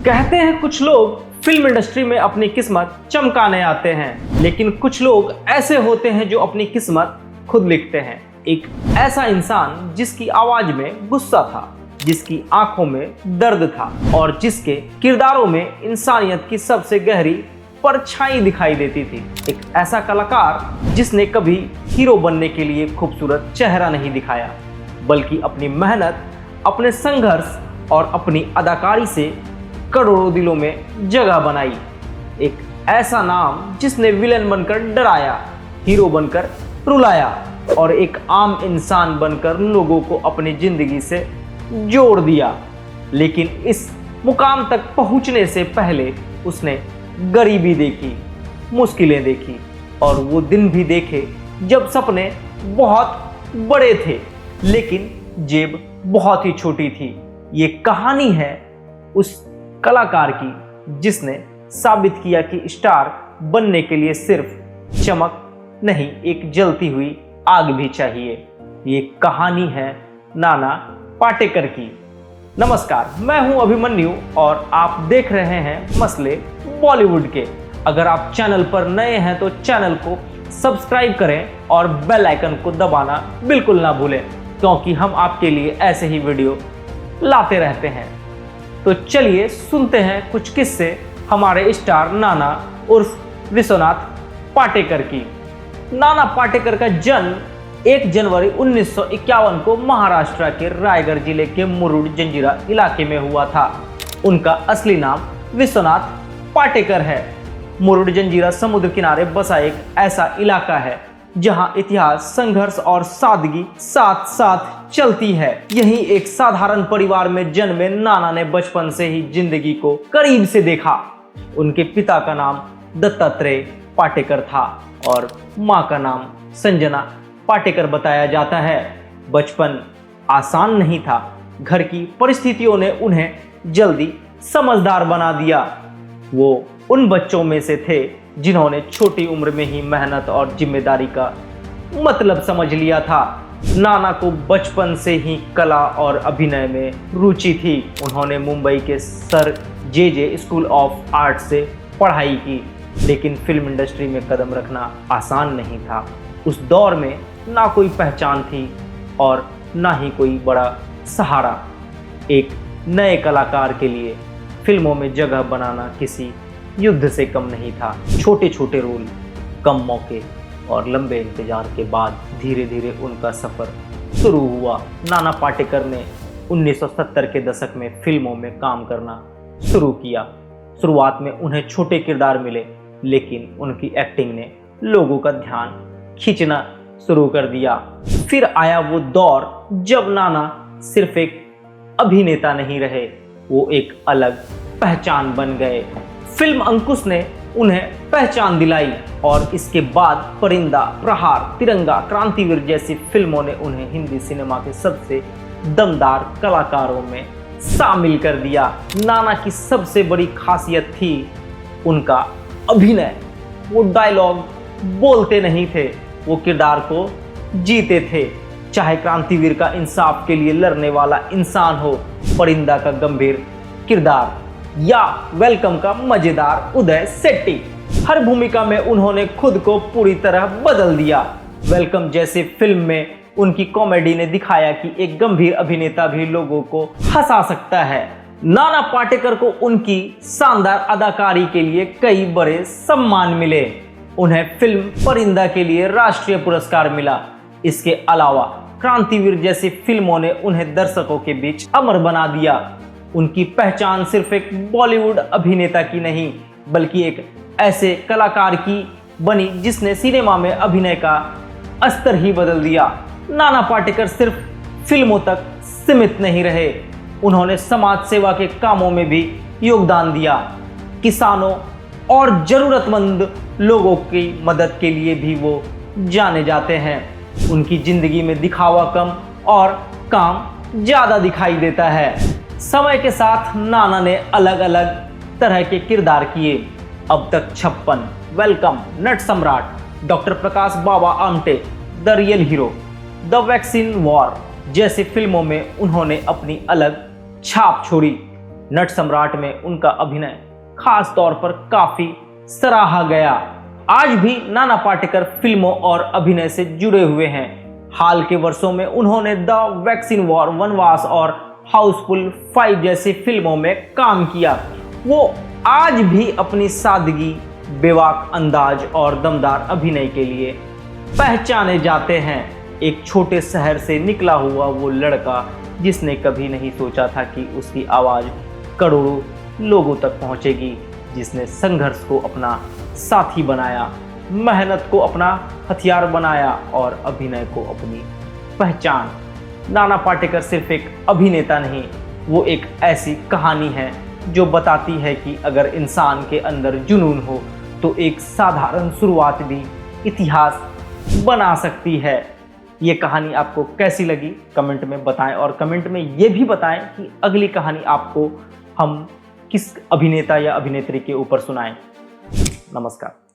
कहते हैं कुछ लोग फिल्म इंडस्ट्री में अपनी किस्मत चमकाने आते हैं, लेकिन कुछ लोग ऐसे होते हैं जो अपनी किस्मत खुद लिखते हैं। एक ऐसा इंसान जिसकी आवाज में गुस्सा था, जिसकी आंखों में दर्द था और जिसके किरदारों में इंसानियत की सबसे गहरी परछाई दिखाई देती थी। एक ऐसा कलाकार जिसने कभी हीरो बनने के लिए खूबसूरत चेहरा नहीं दिखाया, बल्कि अपनी मेहनत, अपने संघर्ष और अपनी अदाकारी से करोड़ों दिलों में जगह बनाई। एक ऐसा नाम जिसने विलेन बनकर डराया, हीरो बनकर रुलाया और एक आम इंसान बनकर लोगों को अपनी जिंदगी से जोड़ दिया। लेकिन इस मुकाम तक पहुंचने से पहले उसने गरीबी देखी, मुश्किलें देखी और वो दिन भी देखे जब सपने बहुत बड़े थे लेकिन जेब बहुत ही छोटी थी। ये कहानी है उस कलाकार की जिसने साबित किया कि स्टार बनने के लिए सिर्फ चमक नहीं, एक जलती हुई आग भी चाहिए। ये कहानी है नाना पाटेकर की। नमस्कार, मैं हूं अभिमन्यु और आप देख रहे हैं मसले बॉलीवुड के। अगर आप चैनल पर नए हैं तो चैनल को सब्सक्राइब करें और बेल आइकन को दबाना बिल्कुल ना भूलें, क्योंकि हम आपके लिए ऐसे ही वीडियो लाते रहते हैं। तो चलिए सुनते हैं कुछ किस्से हमारे स्टार नाना उर्फ विश्वनाथ पाटेकर की। नाना पाटेकर का जन्म 1 जनवरी 1951 को महाराष्ट्र के रायगढ़ जिले के मुरुड जंजीरा इलाके में हुआ था। उनका असली नाम विश्वनाथ पाटेकर है। मुरुड जंजीरा समुद्र किनारे बसा एक ऐसा इलाका है जहां इतिहास, संघर्ष और सादगी साथ साथ चलती है। यही एक साधारण परिवार में जन्मे नाना ने बचपन से ही जिंदगी को करीब से देखा। उनके पिता का नाम दत्तात्रेय पाटेकर था और मां का नाम संजना पाटेकर बताया जाता है। बचपन आसान नहीं था। घर की परिस्थितियों ने उन्हें जल्दी समझदार बना दिया। वो उन बच्चों में से थे जिन्होंने छोटी उम्र में ही मेहनत और जिम्मेदारी का मतलब समझ लिया था। नाना को बचपन से ही कला और अभिनय में रुचि थी। उन्होंने मुंबई के sir J school of art से पढ़ाई की, लेकिन फिल्म इंडस्ट्री में कदम रखना आसान नहीं था। उस दौर में ना कोई पहचान थी और ना ही कोई बड़ा सहारा। एक नए कलाकार के लिए फिल्मों में जगह बनाना किसी युद्ध से कम नहीं था। छोटे छोटे रोल, कम मौके और लंबे इंतजार के बाद धीरे धीरे उनका सफर शुरू हुआ। नाना पाटेकर ने 1970 के दशक में फिल्मों में काम करना शुरू किया। शुरुआत में उन्हें छोटे किरदार मिले, लेकिन उनकी एक्टिंग ने लोगों का ध्यान खींचना शुरू कर दिया। फिर आया वो दौर जब नाना सिर्फ एक अभिनेता नहीं रहे, वो एक अलग पहचान बन गए। फिल्म अंकुश ने उन्हें पहचान दिलाई और इसके बाद परिंदा, प्रहार, तिरंगा, क्रांतिवीर जैसी फिल्मों ने उन्हें हिंदी सिनेमा के सबसे दमदार कलाकारों में शामिल कर दिया। नाना की सबसे बड़ी खासियत थी उनका अभिनय। वो डायलॉग बोलते नहीं थे, वो किरदार को जीते थे। चाहे क्रांतिवीर का इंसाफ के लिए लड़ने वाला इंसान हो, परिंदा का गंभीर किरदार या वेलकम का मजेदार उदय सेट्टी, हर भूमिका में उन्होंने खुद को पूरी तरह बदल दिया। वेलकम जैसे फिल्म में उनकी कॉमेडी ने दिखाया कि एक गंभीर अभिनेता भी लोगों को हंसा सकता है। नाना पाटेकर को उनकी शानदार अदाकारी के लिए कई बड़े सम्मान मिले। उन्हें फिल्म परिंदा के लिए राष्ट्रीय पुरस्कार मिला। इसके अलावा क्रांतिवीर जैसी फिल्मों ने उन्हें दर्शकों के बीच अमर बना दिया। उनकी पहचान सिर्फ एक बॉलीवुड अभिनेता की नहीं, बल्कि एक ऐसे कलाकार की बनी जिसने सिनेमा में अभिनय का स्तर ही बदल दिया। नाना पाटेकर सिर्फ फिल्मों तक सीमित नहीं रहे, उन्होंने समाज सेवा के कामों में भी योगदान दिया। किसानों और जरूरतमंद लोगों की मदद के लिए भी वो जाने जाते हैं। उनकी जिंदगी में दिखावा कम और काम ज़्यादा दिखाई देता है। समय के साथ नाना ने अलग अलग तरह के किरदार किए। अब तक 56, वेलकम, नट सम्राट, doctor Prakash Baba Amte, the real hero, the vaccine war जैसी फिल्मों में उन्होंने अपनी अलग छाप छोड़ी। नट सम्राट में उनका अभिनय खास तौर पर काफी सराहा गया। आज भी नाना पाटेकर फिल्मों और अभिनय से जुड़े हुए हैं। हाल के वर्षों में उन्होंने द वैक्सीन वॉर, वनवास और हाउसफुल 5 जैसी फिल्मों में काम किया। वो आज भी अपनी सादगी, बेबाक अंदाज और दमदार अभिनय के लिए पहचाने जाते हैं। एक छोटे शहर से निकला हुआ वो लड़का जिसने कभी नहीं सोचा था कि उसकी आवाज़ करोड़ों लोगों तक पहुंचेगी, जिसने संघर्ष को अपना साथी बनाया, मेहनत को अपना हथियार बनाया और अभिनय को अपनी पहचान। नाना पाटेकर सिर्फ एक अभिनेता नहीं, वो एक ऐसी कहानी है जो बताती है कि अगर इंसान के अंदर जुनून हो तो एक साधारण शुरुआत भी इतिहास बना सकती है। ये कहानी आपको कैसी लगी कमेंट में बताएं और कमेंट में ये भी बताएं कि अगली कहानी आपको हम किस अभिनेता या अभिनेत्री के ऊपर सुनाएं। नमस्कार।